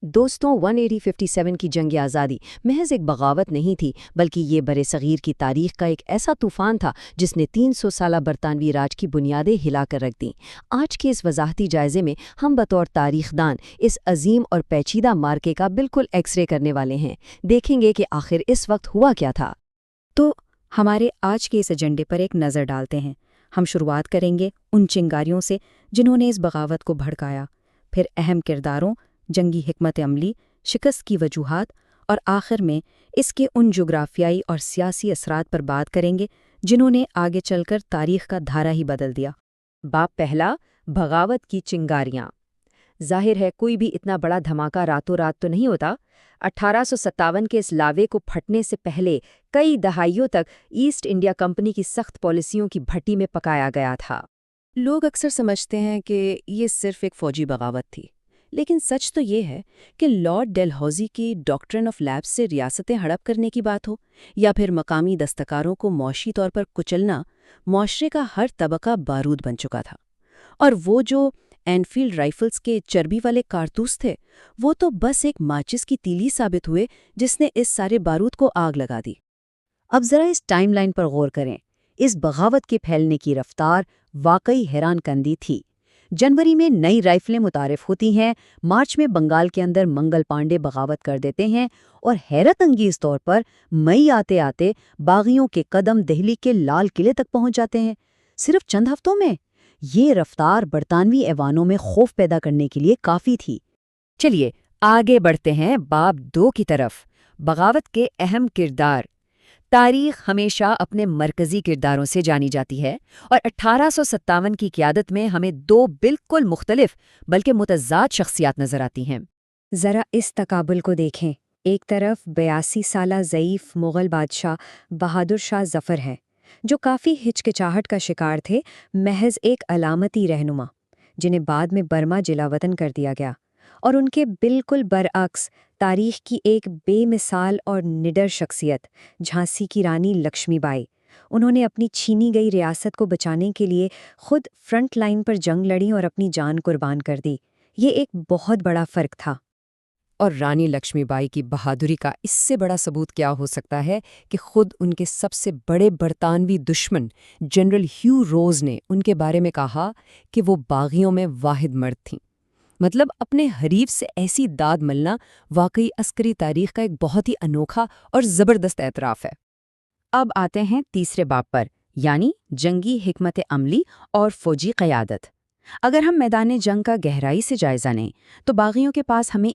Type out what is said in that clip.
دوستوں 1857 کی جنگ آزادی محض ایک بغاوت نہیں تھی بلکہ یہ برصغیر کی تاریخ کا ایک ایسا طوفان تھا جس نے 300 سالہ برطانوی راج کی بنیادیں ہلا کر رکھ دیں۔ آج کے اس وضاحتی جائزے میں ہم بطور تاریخ دان اس عظیم اور پیچیدہ مارکے کا بالکل ایکس رے کرنے والے ہیں، دیکھیں گے کہ آخر اس وقت ہوا کیا تھا۔ تو ہمارے آج کے اس ایجنڈے پر ایک نظر ڈالتے ہیں۔ ہم شروعات کریں گے ان چنگاریوں سے جنہوں نے اس بغاوت کو بھڑکایا، پھر اہم کرداروں، جنگی حکمت عملی، شکست کی وجوہات اور آخر میں اس کے ان جغرافیائی اور سیاسی اثرات پر بات کریں گے جنہوں نے آگے چل کر تاریخ کا دھارا ہی بدل دیا۔ باب پہلا، بغاوت کی چنگاریاں۔ ظاہر ہے کوئی بھی اتنا بڑا دھماکہ راتوں رات تو نہیں ہوتا۔ 1857 کے اس لاوے کو پھٹنے سے پہلے کئی دہائیوں تک ایسٹ انڈیا کمپنی کی سخت پالیسیوں کی بھٹی میں پکایا گیا تھا۔ لوگ اکثر سمجھتے ہیں کہ یہ صرف ایک فوجی بغاوت تھی، لیکن سچ تو یہ ہے کہ لارڈ ڈیلہوزی کی ڈاکٹرن آف لیبس سے ریاستیں ہڑپ کرنے کی بات ہو یا پھر مقامی دستکاروں کو معاشی طور پر کچلنا، معاشرے کا ہر طبقہ بارود بن چکا تھا۔ اور وہ جو اینفیلڈ رائفلز کے چربی والے کارتوس تھے، وہ تو بس ایک ماچس کی تیلی ثابت ہوئے جس نے اس سارے بارود کو آگ لگا دی۔ اب ذرا اس ٹائم لائن پر غور کریں۔ اس بغاوت کے پھیلنے کی رفتار واقعی حیران کندی تھی۔ جنوری میں نئی رائفلیں متعارف ہوتی ہیں، مارچ میں بنگال کے اندر منگل پانڈے بغاوت کر دیتے ہیں، اور حیرت انگیز طور پر مئی آتے آتے باغیوں کے قدم دہلی کے لال قلعے تک پہنچ جاتے ہیں۔ صرف چند ہفتوں میں یہ رفتار برطانوی ایوانوں میں خوف پیدا کرنے کے لیے کافی تھی۔ چلیے آگے بڑھتے ہیں باب 2 کی طرف، بغاوت کے اہم کردار۔ تاریخ ہمیشہ اپنے مرکزی کرداروں سے جانی جاتی ہے، اور 1857 کی قیادت میں ہمیں 2 بالکل مختلف بلکہ متضاد شخصیات نظر آتی ہیں۔ ذرا اس تقابل کو دیکھیں۔ ایک طرف 82 سالہ ضعیف مغل بادشاہ بہادر شاہ ظفر ہے، جو کافی ہچکچاہٹ کا شکار تھے، محض ایک علامتی رہنما جنہیں بعد میں برما جلا وطن کر دیا گیا۔ اور ان کے بالکل برعکس تاریخ کی ایک بے مثال اور نڈر شخصیت، جھانسی کی رانی لکشمی بائی۔ انہوں نے اپنی چھینی گئی ریاست کو بچانے کے لیے خود فرنٹ لائن پر جنگ لڑی اور اپنی جان قربان کر دی۔ یہ ایک بہت بڑا فرق تھا۔ اور رانی لکشمی بائی کی بہادری کا اس سے بڑا ثبوت کیا ہو سکتا ہے کہ خود ان کے سب سے بڑے برطانوی دشمن جنرل ہیو روز نے ان کے بارے میں کہا کہ وہ باغیوں میں واحد مرد تھیں۔ مطلب اپنے حریف سے ایسی داد ملنا واقعی عسکری تاریخ کا ایک بہت ہی انوکھا اور زبردست اعتراف ہے۔ اب آتے ہیں تیسرے باب پر، یعنی جنگی حکمت عملی اور فوجی قیادت۔ اگر ہم میدان جنگ کا گہرائی سے جائزہ لیں تو باغیوں کے پاس ہمیں